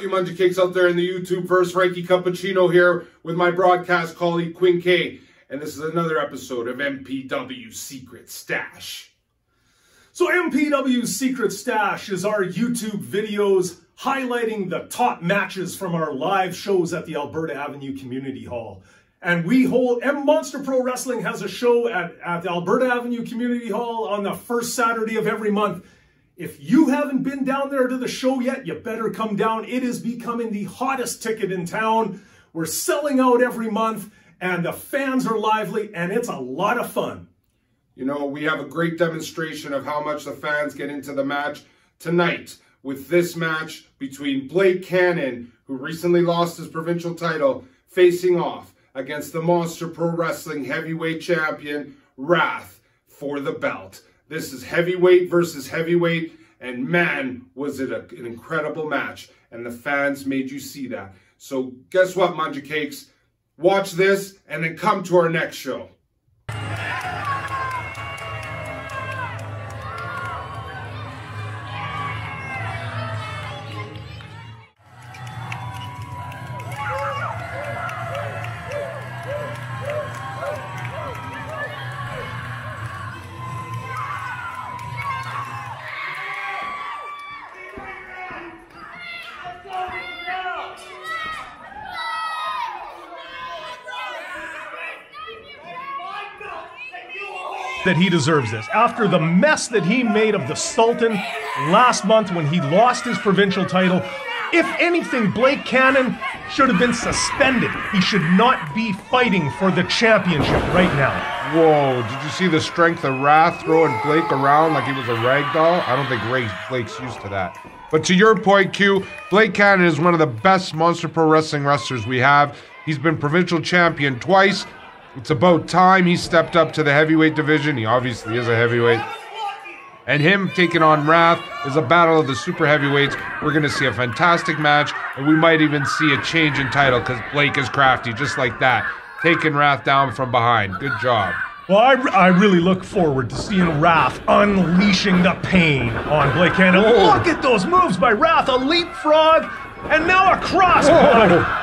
you Munja Cakes out there in the YouTube verse? Frankie Cappuccino here with my broadcast colleague Quinn K. And this is another episode of MPW Secret Stash. So MPW Secret Stash is our YouTube videos highlighting the top matches from our live shows at the Alberta Avenue Community Hall. And Monster Pro Wrestling has a show at the Alberta Avenue Community Hall on the first Saturday of every month. If you haven't been down there to the show yet, you better come down. It is becoming the hottest ticket in town. We're selling out every month, and the fans are lively, and it's a lot of fun. You know, we have a great demonstration of how much the fans get into the match tonight with this match between Blake Kannon, who recently lost his provincial title, facing off against the Monster Pro Wrestling heavyweight champion, Wrath, for the belt. This is heavyweight versus heavyweight, and man, was it an incredible match, and the fans made you see that. So guess what, Munja Cakes? Watch this, and then come to our next show. That he deserves this. After the mess that he made of the Sultan last month when he lost his provincial title, if anything, Blake Kannon should have been suspended. He should not be fighting for the championship right now. Whoa, did you see the strength of Wrath throwing Blake around like he was a rag doll? I don't think Blake's used to that. But to your point, Q, Blake Kannon is one of the best Monster Pro Wrestling wrestlers we have. He's been provincial champion twice. It's about time he stepped up to the heavyweight division. He obviously is a heavyweight. And him taking on Wrath is a battle of the super heavyweights. We're going to see a fantastic match, and we might even see a change in title because Blake is crafty, just like that. Taking Wrath down from behind. Good job. Well, I really look forward to seeing Wrath unleashing the pain on Blake Kannon. Whoa. Look at those moves by Wrath. A leapfrog, and now a crossbody.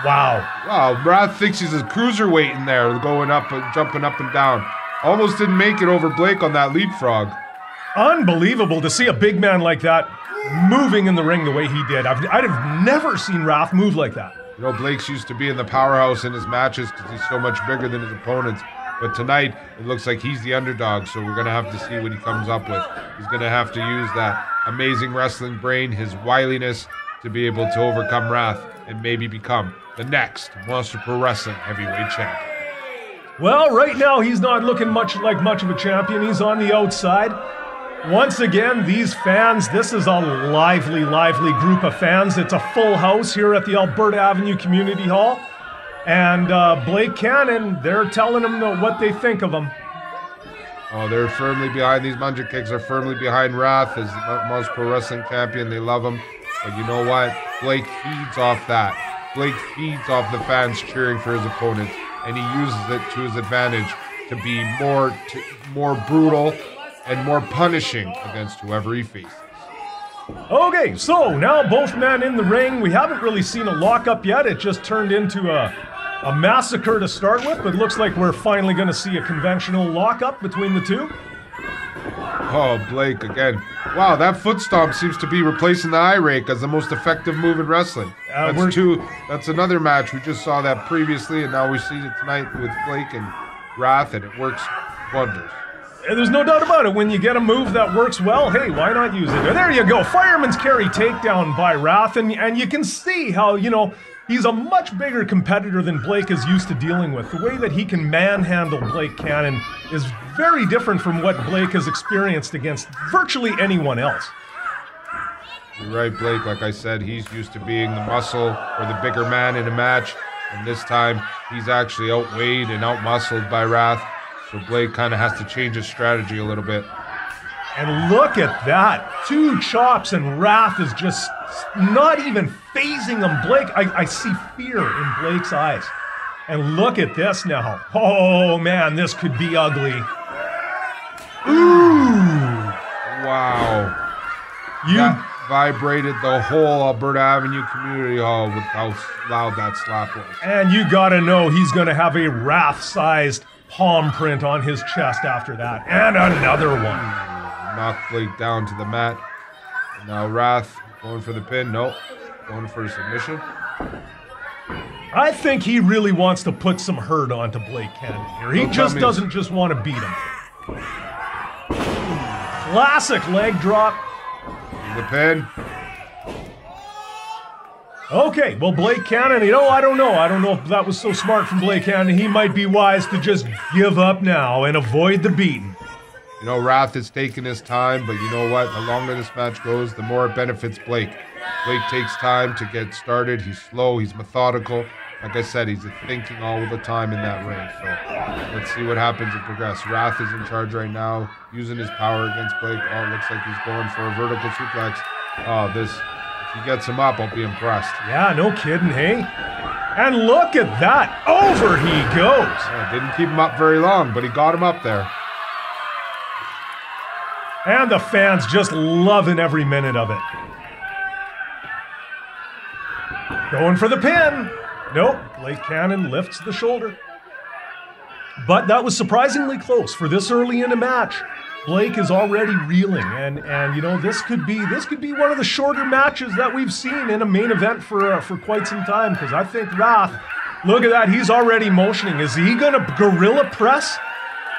Wow. Wow, Wrath thinks he's a cruiserweight in there, going up and jumping up and down. Almost didn't make it over Blake on that leapfrog. Unbelievable to see a big man like that moving in the ring the way he did. I'd have never seen Wrath move like that. You know, Blake's used to be in the powerhouse in his matches because he's so much bigger than his opponents. But tonight, it looks like he's the underdog, so we're going to have to see what he comes up with. He's going to have to use that amazing wrestling brain, his wiliness, to be able to overcome Wrath and maybe become the next Monster Pro Wrestling heavyweight champion. Well, right now he's not looking much of a champion. He's on the outside. Once again, these fans, this is a lively group of fans. It's a full house here at the Alberta Avenue Community Hall. And Blake Kannon, they're telling him what they think of him. Oh, they're firmly behind. These Munja Cakes are firmly behind Wrath as the Monster Pro Wrestling champion. They love him. But you know what? Blake feeds off that. Blake feeds off the fans cheering for his opponent, and he uses it to his advantage to be more brutal and more punishing against whoever he faces. Okay, so now both men in the ring. We haven't really seen a lockup yet. It just turned into a massacre to start with, but looks like we're finally going to see a conventional lockup between the two. Oh, Blake again. Wow, that foot stomp seems to be replacing the eye rake as the most effective move in wrestling. That's another match. We just saw that previously, and now we see it tonight with Blake and Wrath, and it works wonders. There's no doubt about it. When you get a move that works well, hey, why not use it? There you go. Fireman's carry takedown by Wrath, and you can see how, you know, he's a much bigger competitor than Blake is used to dealing with. The way that he can manhandle Blake Kannon is very different from what Blake has experienced against virtually anyone else. You're right, Blake. Like I said, he's used to being the muscle or the bigger man in a match, and this time he's actually outweighed and outmuscled by Wrath. So Blake kind of has to change his strategy a little bit. And look at that. 2 chops and Wrath is just not even phasing him. Blake, I see fear in Blake's eyes. And look at this now. Oh man, this could be ugly. Ooh. Wow. vibrated the whole Alberta Avenue Community Hall with how loud that slap was. And you gotta know he's gonna have a Wrath-sized palm print on his chest after that. And another one. Knocked Blake down to the mat. And now Wrath going for the pin. Nope. Going for a submission. I think he really wants to put some hurt onto Blake Kannon here. He just doesn't just want to beat him. Classic leg drop. The pin. Okay, well, Blake Kannon, I don't know. I don't know if that was so smart from Blake Kannon. He might be wise to just give up now and avoid the beating. Wrath is taking his time, but you know what? The longer this match goes, the more it benefits Blake. Blake takes time to get started. He's slow. He's methodical. Like I said, he's thinking all the time in that ring. So let's see what happens and progress. Wrath is in charge right now, using his power against Blake. Oh, it looks like he's going for a vertical suplex. Oh, if he gets him up, I'll be impressed. Yeah, no kidding, hey? And look at that. Over he goes. Yeah, didn't keep him up very long, but he got him up there. And the fans just loving every minute of it. Going for the pin. Nope, Blake Kannon lifts the shoulder. But that was surprisingly close for this early in the match. Blake is already reeling, and this could be one of the shorter matches that we've seen in a main event for quite some time. Because I think Wrath, look at that, he's already motioning. Is he gonna gorilla press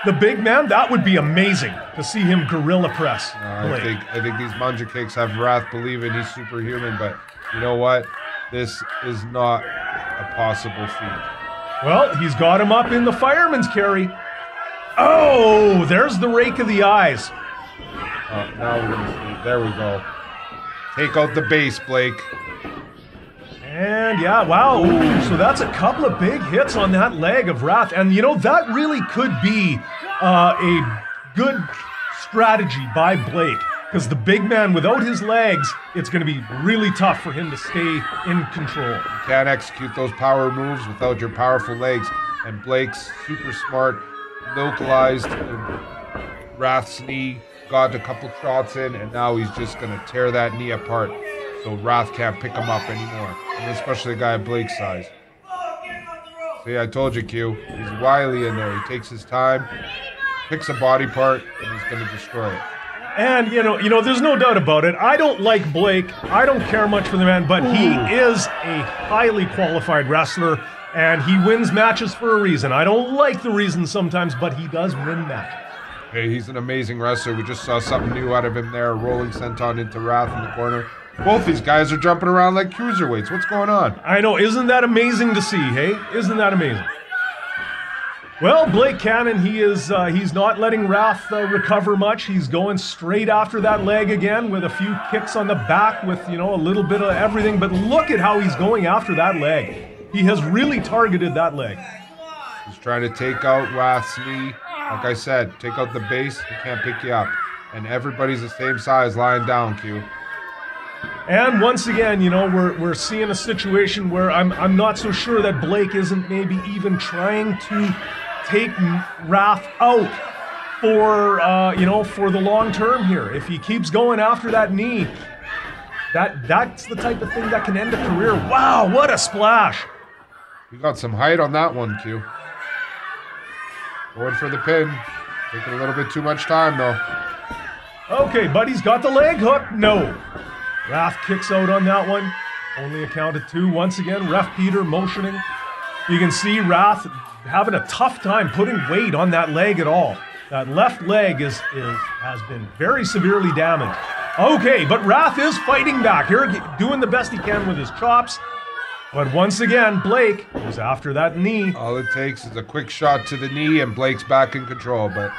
the big man? That would be amazing to see him gorilla press Blake. I think these manja kicks have Wrath believing he's superhuman, but you know what? This is not a possible feat. Well, he's got him up in the fireman's carry. Oh, there's the rake of the eyes. Now we're gonna see. There we go. Take out the base, Blake. And yeah, wow. Ooh, so that's a couple of big hits on that leg of Wrath. And that really could be a good strategy by Blake. Because the big man, without his legs, it's going to be really tough for him to stay in control. You can't execute those power moves without your powerful legs. And Blake's super smart, localized Wrath's knee, got a couple shots in, and now he's just going to tear that knee apart. So Wrath can't pick him up anymore. And especially a guy of Blake's size. See, I told you, Q. He's wily in there. He takes his time, picks a body part, and he's going to destroy it. And, there's no doubt about it. I don't like Blake. I don't care much for the man, but he is a highly qualified wrestler, and he wins matches for a reason. I don't like the reason sometimes, but he does win matches. Hey, he's an amazing wrestler. We just saw something new out of him there. Rolling senton into Wrath in the corner. Both these guys are jumping around like cruiserweights. What's going on? I know. Isn't that amazing to see, hey? Isn't that amazing? Well, Blake Kannon, he's not letting Wrath recover much. He's going straight after that leg again with a few kicks on the back with, a little bit of everything. But look at how he's going after that leg. He has really targeted that leg. He's trying to take out Wrath's knee. Like I said, take out the base, he can't pick you up. And everybody's the same size lying down, Q. And once again, we're seeing a situation where I'm not so sure that Blake isn't maybe even trying to take Wrath out for the long term here. If he keeps going after that knee, that's the type of thing that can end a career. Wow, what a splash! You got some height on that one, Q. Going for the pin. Taking a little bit too much time, though. Okay, buddy's got the leg hook. No. Wrath kicks out on that one. Only a count of 2. Once again, Ref Peter motioning. You can see Wrath having a tough time putting weight on that leg at all. That left leg has been very severely damaged. Okay, but Wrath is fighting back here, doing the best he can with his chops. But once again, Blake goes after that knee. All it takes is a quick shot to the knee and Blake's back in control. But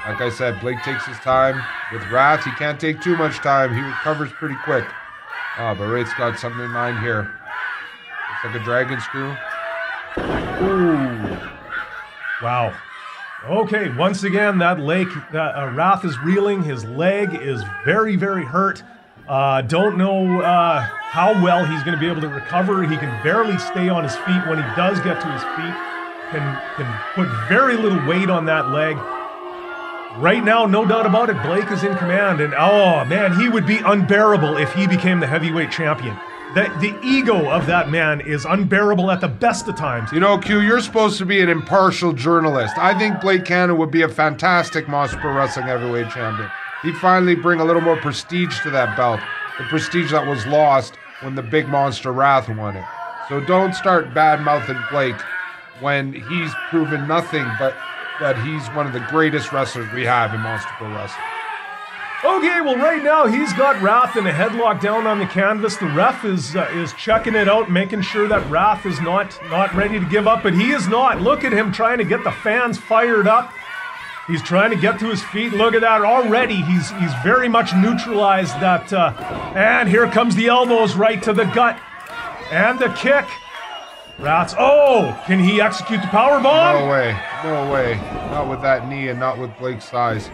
like I said, Blake takes his time. With Wrath, he can't take too much time. He recovers pretty quick. Oh, but Wraith's got something in mind here. Looks like a dragon screw. Ooh. Wow. Okay, once again, that Wrath is reeling. His leg is very, very hurt. Don't know how well he's going to be able to recover. He can barely stay on his feet when he does get to his feet. Can put very little weight on that leg. Right now, no doubt about it, Blake is in command, and oh man, he would be unbearable if he became the heavyweight champion. The ego of that man is unbearable at the best of times. You know, Q, you're supposed to be an impartial journalist. I think Blake Kannon would be a fantastic Monster Pro Wrestling heavyweight champion. He'd finally bring a little more prestige to that belt. The prestige that was lost when the big monster Wrath won it. So don't start bad-mouthing Blake when he's proven nothing but that he's one of the greatest wrestlers we have in Monster Pro Wrestling. Okay, well right now he's got Wrath in a headlock down on the canvas. The ref is checking it out, making sure that Wrath is not ready to give up, but he is not. Look at him trying to get the fans fired up. He's trying to get to his feet. Look at that already. He's very much neutralized that. And here comes the elbows right to the gut. And the kick. Wrath's, oh, can he execute the power bomb? No way, no way. Not with that knee and not with Blake's size.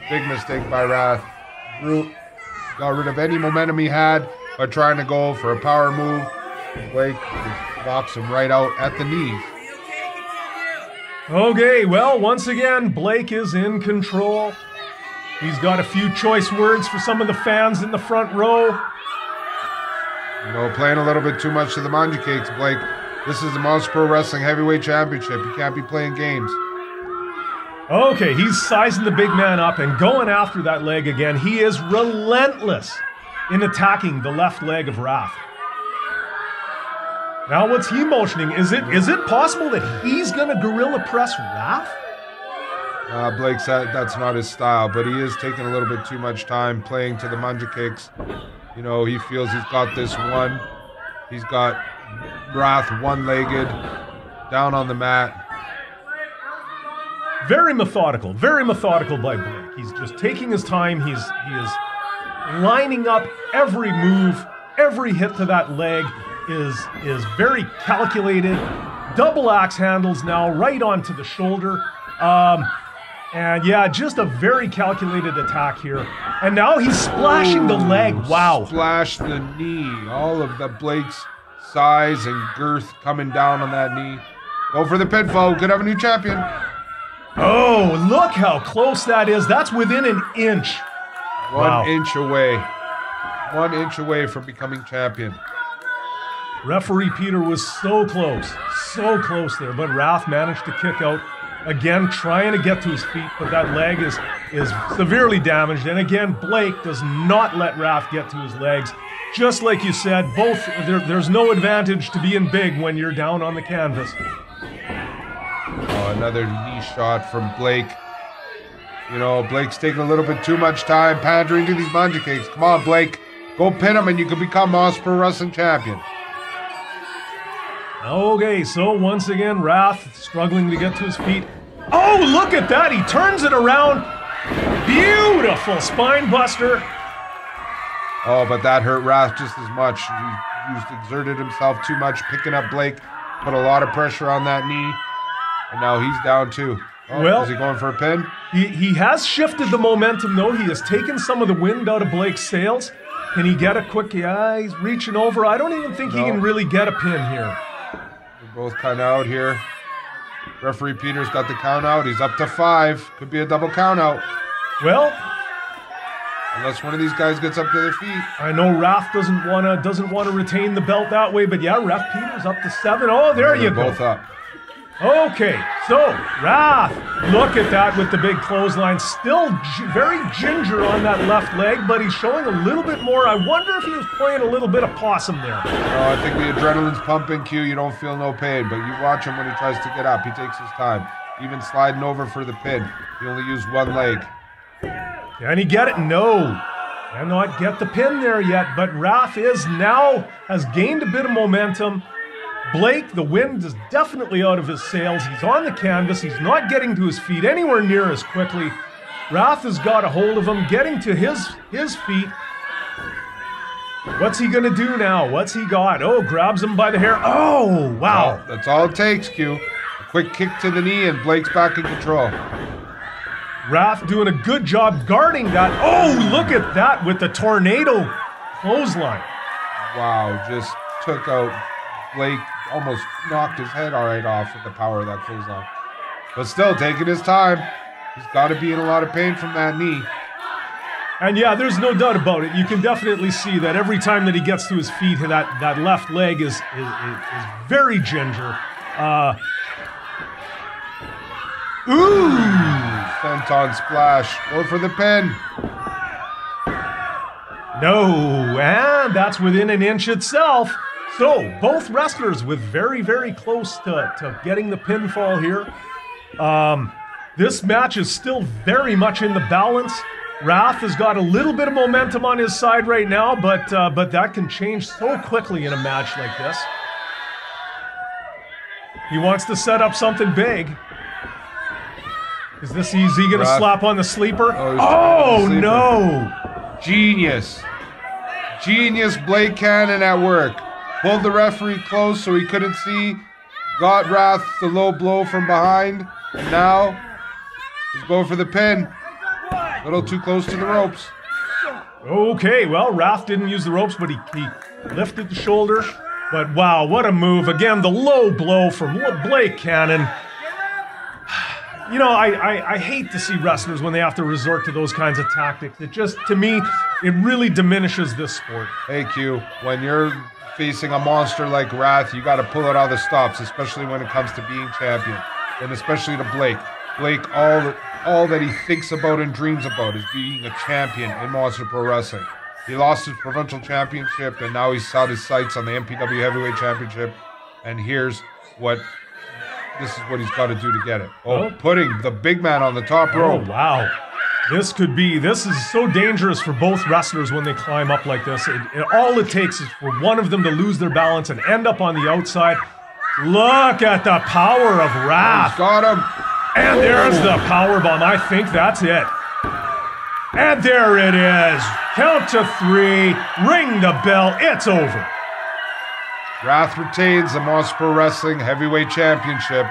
Big mistake by Wrath. Got rid of any momentum he had by trying to go for a power move. Blake knocks him right out at the knees. Okay, well, once again, Blake is in control. He's got a few choice words for some of the fans in the front row. You know, playing a little bit too much to the Manja Cakes, Blake. This is the Monster Pro Wrestling Heavyweight Championship. You can't be playing games. Okay, he's sizing the big man up and going after that leg again. He is relentless in attacking the left leg of Wrath. Now what's he motioning? Is it possible that he's going to gorilla press Wrath? Blake said that's not his style, but he is taking a little bit too much time playing to the Manja Cakes. You know, he feels he's got this one. He's got Wrath one-legged, down on the mat. Very methodical by Blake. He's just taking his time. He is lining up every move, every hit to that leg is very calculated. Double axe handles now right onto the shoulder. And yeah, just a very calculated attack here. And now he's splashing the leg. Wow. Splash the knee. All of the Blake's size and girth coming down on that knee. Go for the pinfall. Could have a new champion. Oh, look how close that is. That's within an inch. One inch away. 1 inch away from becoming champion. Referee Peter was so close there, but Wrath managed to kick out. Again, trying to get to his feet, but that leg is severely damaged. And again, Blake does not let Wrath get to his legs. Just like you said, there's no advantage to being big when you're down on the canvas. Oh, another knee shot from Blake. You know, Blake's taking a little bit too much time pandering to these Manja Cakes. Come on, Blake. Go pin him and you can become Monster Pro Wrestling champion. Okay, so once again, Wrath struggling to get to his feet. Oh, look at that. He turns it around. Beautiful spine buster. Oh, but that hurt Wrath just as much. He exerted himself too much, picking up Blake, put a lot of pressure on that knee, and now he's down too. Oh, well, is he going for a pin? He has shifted the momentum, though. He has taken some of the wind out of Blake's sails. Can he get a quick... Yeah, he's reaching over. I don't even think he can really get a pin here. They're both kind of out here. Referee Peter's got the count out. He's up to 5. Could be a double count out. Well... unless one of these guys gets up to their feet. I know Wrath doesn't want to retain the belt that way, but yeah, Ref Peter's up to 7. Oh, there you go. Both up. Okay, so Wrath, look at that with the big clothesline. Still very ginger on that left leg, but he's showing a little bit more. I wonder if he was playing a little bit of possum there. Oh, I think the adrenaline's pumping, Q. You don't feel no pain, but you watch him when he tries to get up. He takes his time. Even sliding over for the pin. He only used one leg. Can he get it? No. Cannot get the pin there yet, but Wrath has gained a bit of momentum. Blake, the wind is definitely out of his sails. He's on the canvas. He's not getting to his feet anywhere near as quickly. Wrath has got a hold of him, getting to his feet. What's he going to do now? What's he got? Oh, grabs him by the hair. Oh, wow. Well, that's all it takes, Q. A quick kick to the knee and Blake's back in control. Wrath doing a good job guarding that. Oh, look at that with the tornado clothesline. Wow, just took out Blake, almost knocked his head all right off with the power of that clothesline. But still taking his time. He's got to be in a lot of pain from that knee. And yeah, there's no doubt about it. You can definitely see that every time that he gets to his feet, that left leg is very ginger. Ooh! Senton splash. Go for the pin. No, and that's within an inch itself. So both wrestlers with very, very close to getting the pinfall here. This match is still very much in the balance. Wrath has got a little bit of momentum on his side right now, but that can change so quickly in a match like this. He wants to set up something big. Is he going to slap on the sleeper? Oh, no! Genius. Genius Blake Kannon at work. Pulled the referee close so he couldn't see. Got Wrath the low blow from behind. And now he's going for the pin. A little too close to the ropes. Okay, well, Wrath didn't use the ropes, but he lifted the shoulder. But wow, what a move. Again, the low blow from Blake Kannon. You know, I hate to see wrestlers when they have to resort to those kinds of tactics. It just, to me, it really diminishes this sport. Hey, Q, when you're facing a monster like Wrath, you got to pull out all the stops, especially when it comes to being champion. And especially to Blake. Blake, all that he thinks about and dreams about is being a champion in Monster Pro Wrestling. He lost his provincial championship, and now he's set his sights on the MPW Heavyweight Championship. And this is what he's got to do to get it. Putting the big man on the top rope. Oh, wow. This is so dangerous for both wrestlers when they climb up like this. All it takes is for one of them to lose their balance and end up on the outside. Look at the power of Wrath. He's got him. And there's the power bomb. I think that's it. And there it is. Count to 3. Ring the bell. It's over. Wrath retains the Monster Pro Wrestling Heavyweight Championship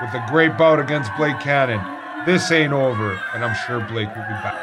with a great bout against Blake Kannon. This ain't over, and I'm sure Blake will be back.